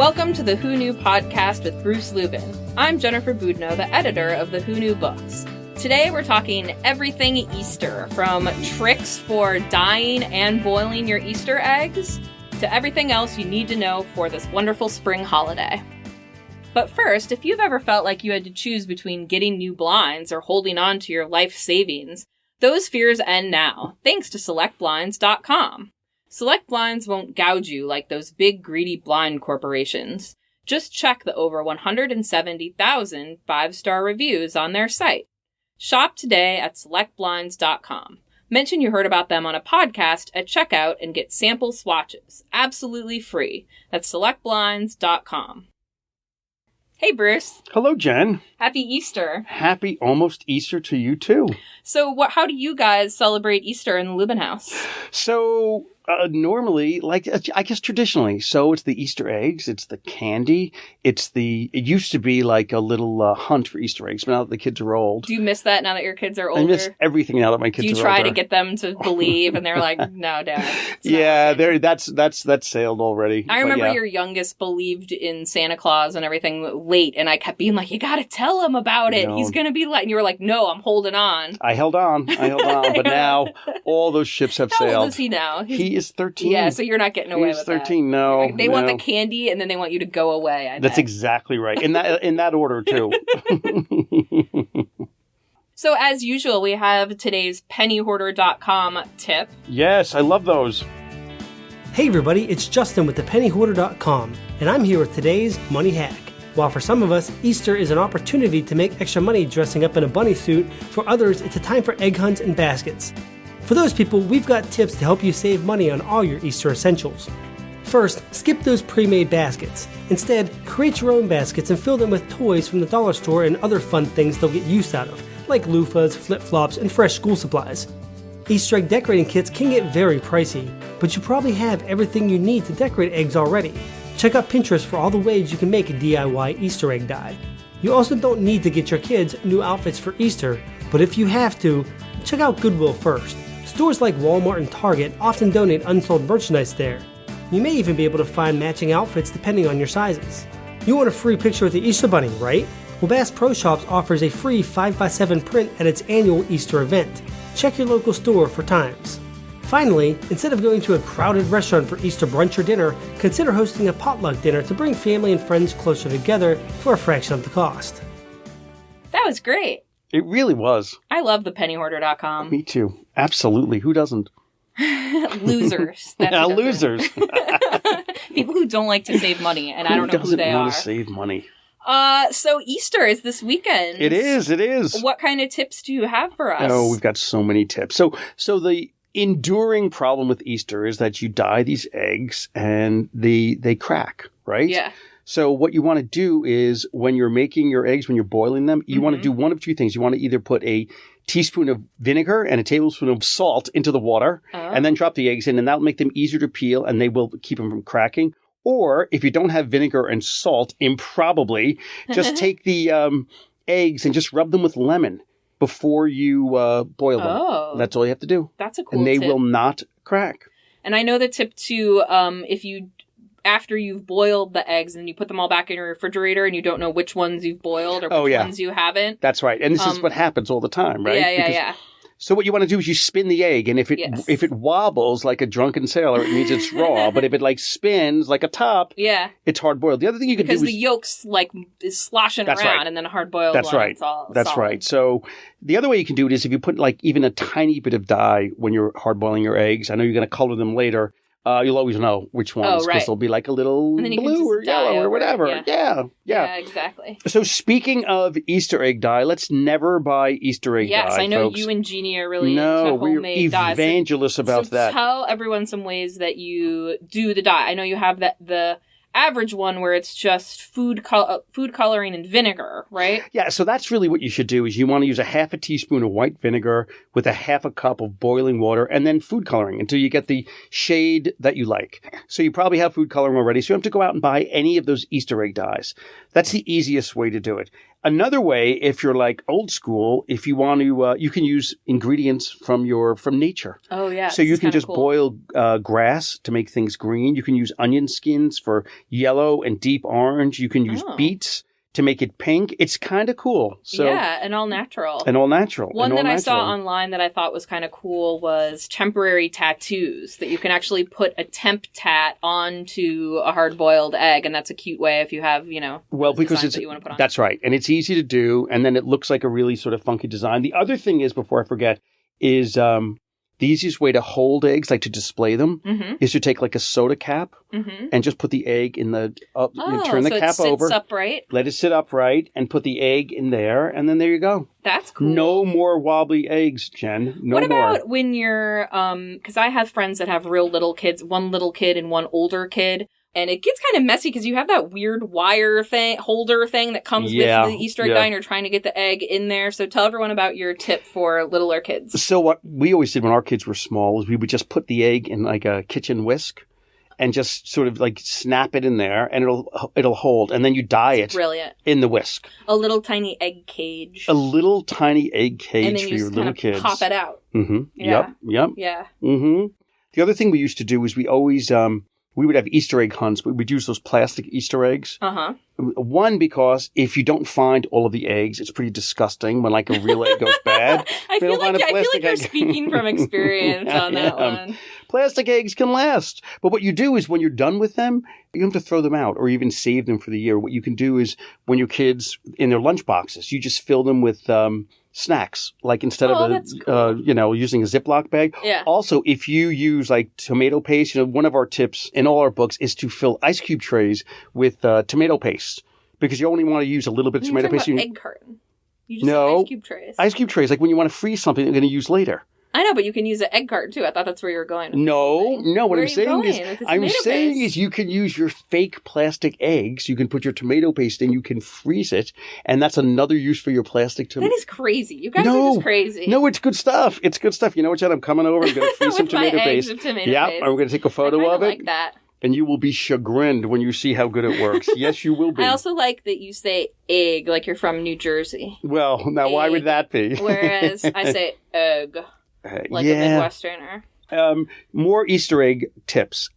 Welcome to the Who Knew podcast with Bruce Lubin. I'm Jennifer Boudneau, the editor of the Who Knew books. Today we're talking everything Easter, from tricks for dyeing and boiling your Easter eggs to everything else you need to know for this wonderful spring holiday. But first, if you've ever felt like you had to choose between getting new blinds or holding on to your life savings, those fears end now, thanks to SelectBlinds.com. Select Blinds won't gouge you like those big greedy blind corporations. Just check the over 170,000 five-star reviews on their site. Shop today at SelectBlinds.com. Mention you heard about them on a podcast at checkout and get sample swatches. Absolutely free. That's SelectBlinds.com. Hey, Bruce. Hello, Jen. Happy Easter. Happy almost Easter to you, too. So how do you guys celebrate Easter in the Lubin house? So normally, I guess traditionally, so it's the Easter eggs, it's the candy, it used to be like a little hunt for Easter eggs, but now that the kids are old. Do you miss that now that your kids are older? I miss everything now that my kids are older. Do you try to get them to believe, and they're like, no, Dad. Yeah, that's sailed already. I remember your youngest believed in Santa Claus and everything late, and I kept being like, you gotta tell him about it. No. He's gonna be late. And you were like, no, I'm holding on. I held on, but now all those ships have sailed. How old is he now? He is 13. Yeah, so you're not getting away with that. He's 13, no. They want the candy, and then they want you to go away, I That's bet. exactly right. In that order, too. So, as usual, we have today's pennyhoarder.com tip. Yes, I love those. Hey everybody, it's Justin with thepennyhoarder.com, and I'm here with today's money hack. While for some of us, Easter is an opportunity to make extra money dressing up in a bunny suit, for others, it's a time for egg hunts and baskets. For those people, we've got tips to help you save money on all your Easter essentials. First, skip those pre-made baskets. Instead, create your own baskets and fill them with toys from the dollar store and other fun things they'll get use out of, like loofahs, flip-flops, and fresh school supplies. Easter egg decorating kits can get very pricey, but you probably have everything you need to decorate eggs already. Check out Pinterest for all the ways you can make a DIY Easter egg dye. You also don't need to get your kids new outfits for Easter, but if you have to, check out Goodwill first. Stores like Walmart and Target often donate unsold merchandise there. You may even be able to find matching outfits depending on your sizes. You want a free picture with the Easter Bunny, right? Well, Bass Pro Shops offers a free 5x7 print at its annual Easter event. Check your local store for times. Finally, instead of going to a crowded restaurant for Easter brunch or dinner, consider hosting a potluck dinner to bring family and friends closer together for a fraction of the cost. That was great. It really was. I love the pennyhoarder.com. Me too. Absolutely. Who doesn't? Losers. That's losers. People who don't like to save money, and I don't know who they are. Who doesn't want to save money? So Easter is this weekend. It is. What kind of tips do you have for us? Oh, we've got so many tips. So the enduring problem with Easter is that you dye these eggs and they crack, right? Yeah. So what you want to do is when you're making your eggs, when you're boiling them, you want to do one of two things. You want to either put a teaspoon of vinegar and a tablespoon of salt into the water and then drop the eggs in, and that'll make them easier to peel and they will keep them from cracking. Or if you don't have vinegar and salt, improbably, just take the eggs and just rub them with lemon before you boil them. Oh. That's all you have to do. That's a cool And they tip. will not crack. And I know the tip too, if you, after you've boiled the eggs and you put them all back in your refrigerator and you don't know which ones you've boiled or which ones you haven't. That's right. And this is what happens all the time, right? Yeah. So what you want to do is you spin the egg, and if it wobbles like a drunken sailor, it means it's raw. But if it spins like a top, it's hard boiled. The other thing you can do is because the yolk's is sloshing around, and then a hard boiled one. It's all That's solid. right. So the other way you can do it is if you put even a tiny bit of dye when you're hard boiling your eggs. I know you're going to color them later. You'll always know which ones because they'll be a little blue or yellow or whatever. Yeah, exactly. So speaking of Easter egg dye, let's never buy Easter egg dye. Yes, I know folks. you and Jeannie are really into homemade dye. We're evangelists about that. Tell everyone some ways that you do the dye. I know you have the average one where it's just food coloring and vinegar, right? Yeah, so that's really what you should do is you want to use a half a teaspoon of white vinegar with a half a cup of boiling water and then food coloring until you get the shade that you like. So you probably have food coloring already, so you don't have to go out and buy any of those Easter egg dyes. That's the easiest way to do it. Another way, if you're like old school, if you want to, you can use ingredients from nature. Oh, yeah. So you can just boil grass to make things green. You can use onion skins for yellow and deep orange. You can use beets to make it pink. It's kind of cool. So, yeah, and all natural. One that I saw online that I thought was kind of cool was temporary tattoos, that you can actually put a temp tat onto a hard-boiled egg, and that's a cute way if you have, because that you want to put on. That's right, and it's easy to do, and then it looks like a really sort of funky design. The other thing is, before I forget, is the easiest way to hold eggs, like to display them, is to take like a soda cap and just put the egg in the turn the cap over. It sits upright. Let it sit upright and put the egg in there, and then there you go. That's cool. No more wobbly eggs, Jen. No more. What about when you're, because I have friends that have real little kids, one little kid and one older kid. And it gets kind of messy because you have that weird wire holder thing that comes with the Easter egg die, and you're trying to get the egg in there. So tell everyone about your tip for littler kids. So what we always did when our kids were small is we would just put the egg in like a kitchen whisk and just sort of like snap it in there, and it'll hold. And then you dye it in the whisk. A little tiny egg cage. A little tiny egg cage for your little kids. Pop it out. Mm-hmm. Yeah. Yep. Yeah. Mm-hmm. The other thing we used to do is we always... we would have Easter egg hunts, but we'd use those plastic Easter eggs. Uh-huh. One, because if you don't find all of the eggs, it's pretty disgusting when like a real egg goes bad. I feel like you're speaking from experience on that one. Plastic eggs can last. But what you do is when you're done with them, you don't have to throw them out or even save them for the year. What you can do is when your kids, in their lunch boxes, you just fill them with snacks, like instead of using a Ziploc bag. Yeah. Also, if you use like tomato paste, one of our tips in all our books is to fill ice cube trays with tomato paste, because you only want to use a little bit of tomato paste. Egg carton. You just ice cube trays. Ice cube trays, like when you want to freeze something you're going to use later. I know, but you can use an egg carton too. I thought that's where you were going. No. What I'm saying is you can use your fake plastic eggs. You can put your tomato paste in. You can freeze it, and that's another use for your plastic tomato. That is crazy. You guys are just crazy. No, it's good stuff. It's good stuff. You know what, Jen? I'm coming over. I'm going to freeze some tomato paste. Yeah, I'm going to take a photo of it. Like that. And you will be chagrined when you see how good it works. Yes, you will be. I also like that you say egg like you're from New Jersey. Well, now egg. Why would that be? Whereas I say egg like a Midwesterner. More Easter egg tips.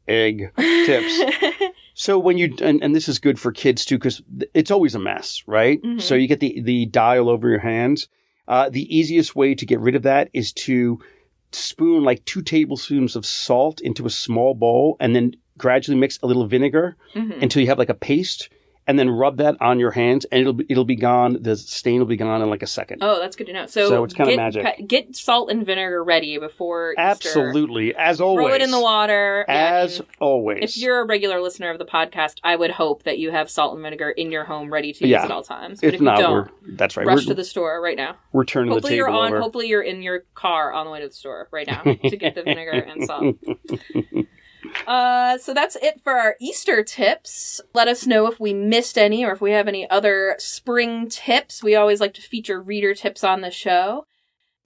So when you, and this is good for kids too, because it's always a mess, right? Mm-hmm. So you get the dye all over your hands. The easiest way to get rid of that is to spoon like 2 tablespoons of salt into a small bowl, and then gradually mix a little vinegar until you have like a paste, and then rub that on your hands, and it'll be gone. The stain will be gone in like a second. Oh, that's good to know. So it's kind of magic. Get salt and vinegar ready before Easter. Absolutely, as always. Throw it in the water. Always. If you're a regular listener of the podcast, I would hope that you have salt and vinegar in your home ready to use at all times. But if not, you don't, that's right. Rush to the store right now. We're turning the table over. Hopefully you're in your car on the way to the store right now to get the vinegar and salt. So that's it for our Easter tips. Let us know if we missed any or if we have any other spring tips. We always like to feature reader tips on the show.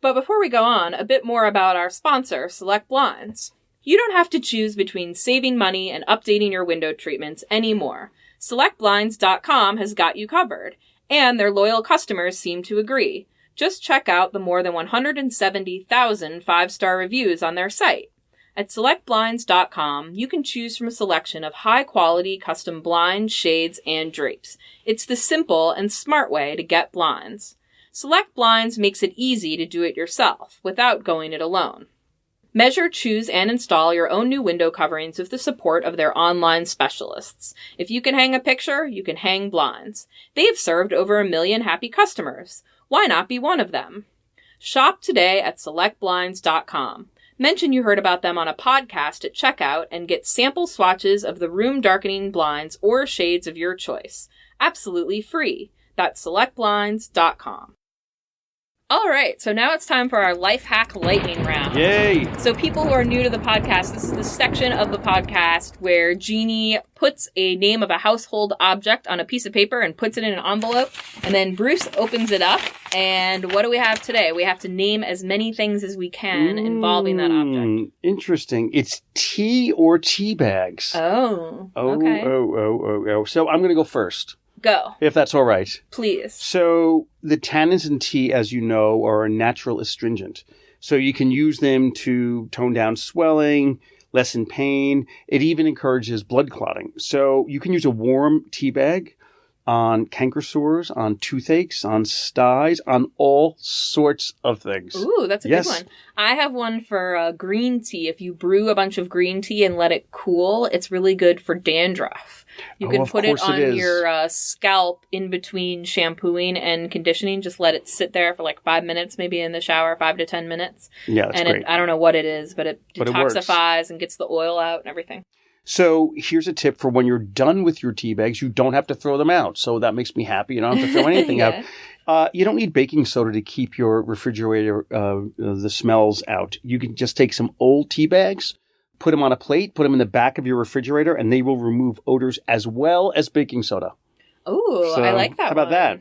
But before we go on, a bit more about our sponsor, Select Blinds. You don't have to choose between saving money and updating your window treatments anymore. SelectBlinds.com has got you covered, and their loyal customers seem to agree. Just check out the more than 170,000 5-star reviews on their site. At SelectBlinds.com, you can choose from a selection of high-quality custom blinds, shades, and drapes. It's the simple and smart way to get blinds. Select Blinds makes it easy to do it yourself, without going it alone. Measure, choose, and install your own new window coverings with the support of their online specialists. If you can hang a picture, you can hang blinds. They've served over 1 million happy customers. Why not be one of them? Shop today at SelectBlinds.com. Mention you heard about them on a podcast at checkout and get sample swatches of the room-darkening blinds or shades of your choice. Absolutely free. That's SelectBlinds.com. All right, so now it's time for our life hack lightning round. Yay! So people who are new to the podcast, this is the section of the podcast where Jeannie puts a name of a household object on a piece of paper and puts it in an envelope, and then Bruce opens it up, and what do we have today? We have to name as many things as we can involving that object. Interesting. It's tea or tea bags. Oh, okay. So I'm going to go first. Go. if that's all right. Please. So the tannins in tea, as you know, are a natural astringent. So you can use them to tone down swelling, lessen pain. It even encourages blood clotting. So you can use a warm tea bag on canker sores, on toothaches, on styes, on all sorts of things. Ooh, that's a good one. I have one for green tea. If you brew a bunch of green tea and let it cool, it's really good for dandruff. You can put it on your scalp in between shampooing and conditioning. Just let it sit there for like 5 minutes, maybe in the shower, 5 to 10 minutes. Yeah, that's great. I don't know what it is, but it detoxifies and gets the oil out and everything. So here's a tip for when you're done with your tea bags, you don't have to throw them out. So that makes me happy. You don't have to throw anything out. You don't need baking soda to keep your refrigerator, the smells out. You can just take some old tea bags, put them on a plate, put them in the back of your refrigerator, and they will remove odors as well as baking soda. Ooh, I like that How about that?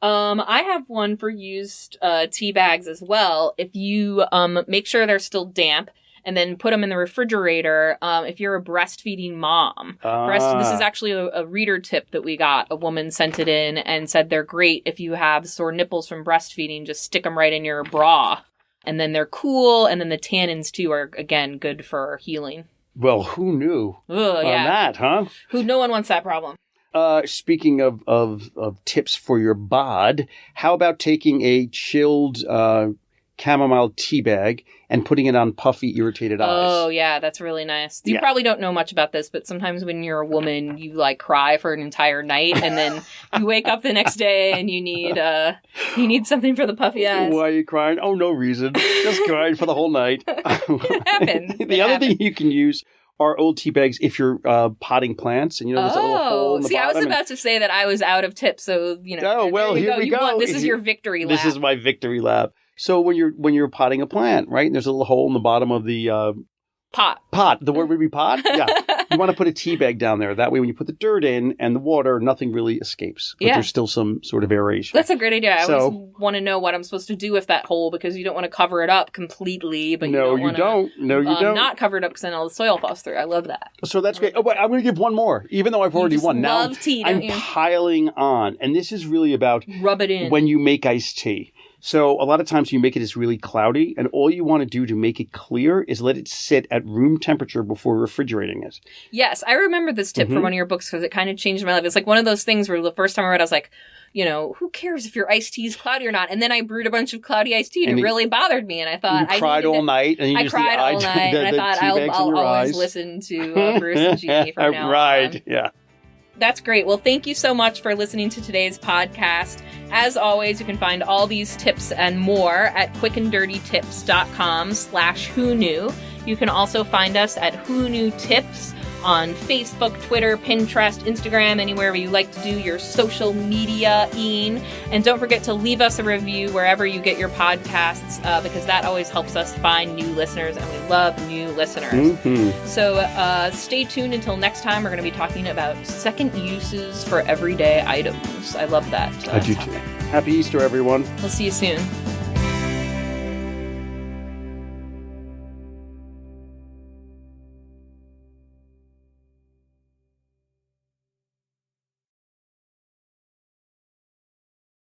I have one for used tea bags as well. If you make sure they're still damp, and then put them in the refrigerator if you're a breastfeeding mom. This is actually a reader tip that we got. A woman sent it in and said they're great if you have sore nipples from breastfeeding. Just stick them right in your bra. And then they're cool, and then the tannins, too, are, again, good for healing. Well, who knew on that, huh? No one wants that problem. Speaking of tips for your bod, how about taking a chilled chamomile tea bag and putting it on puffy, irritated eyes? Oh, yeah, that's really nice. You probably don't know much about this, but sometimes when you're a woman, you like cry for an entire night, and then you wake up the next day and you need something for the puffy eyes. Why are you crying? Oh, no reason. Just crying for the whole night. It happens. The other thing you can use are old tea bags if you're potting plants, and there's a little hole in the bottom. I was about to say that I was out of tips, so Oh well, here we go. This is your victory lap. This is my victory lap. So when you're potting a plant, right, and there's a little hole in the bottom of the pot. The word would be pot. Yeah, you want to put a tea bag down there. That way, when you put the dirt in and the water, nothing really escapes. But there's still some sort of aeration. That's a great idea. I always want to know what I'm supposed to do with that hole, because you don't want to cover it up completely, but you don't not cover it up because then all the soil falls through. I love that. So that's great. Oh, but I'm going to give one more, even though I've already won. Now tea, I'm piling on, and this is really about rub it in when you make iced tea. So a lot of times you make it as really cloudy, and all you want to do to make it clear is let it sit at room temperature before refrigerating it. Yes, I remember this tip from one of your books because it kind of changed my life. It's like one of those things where the first time I read it, I was like, who cares if your iced tea is cloudy or not? And then I brewed a bunch of cloudy iced tea, and it really bothered me. And I thought you cried all night, and I cried all night, and I thought I'll always listen to Bruce and Jeannie from now on. Right, yeah. That's great. Well, thank you so much for listening to today's podcast. As always, you can find all these tips and more at quickanddirtytips.com/who knew. You can also find us at Who Knew Tips on Facebook, Twitter, Pinterest, Instagram, anywhere you like to do your social media-ing. And don't forget to leave us a review wherever you get your podcasts, because that always helps us find new listeners, and we love new listeners. Mm-hmm. So stay tuned until next time. We're going to be talking about second uses for everyday items. I love that. I do too. Happy Easter, everyone. We'll see you soon.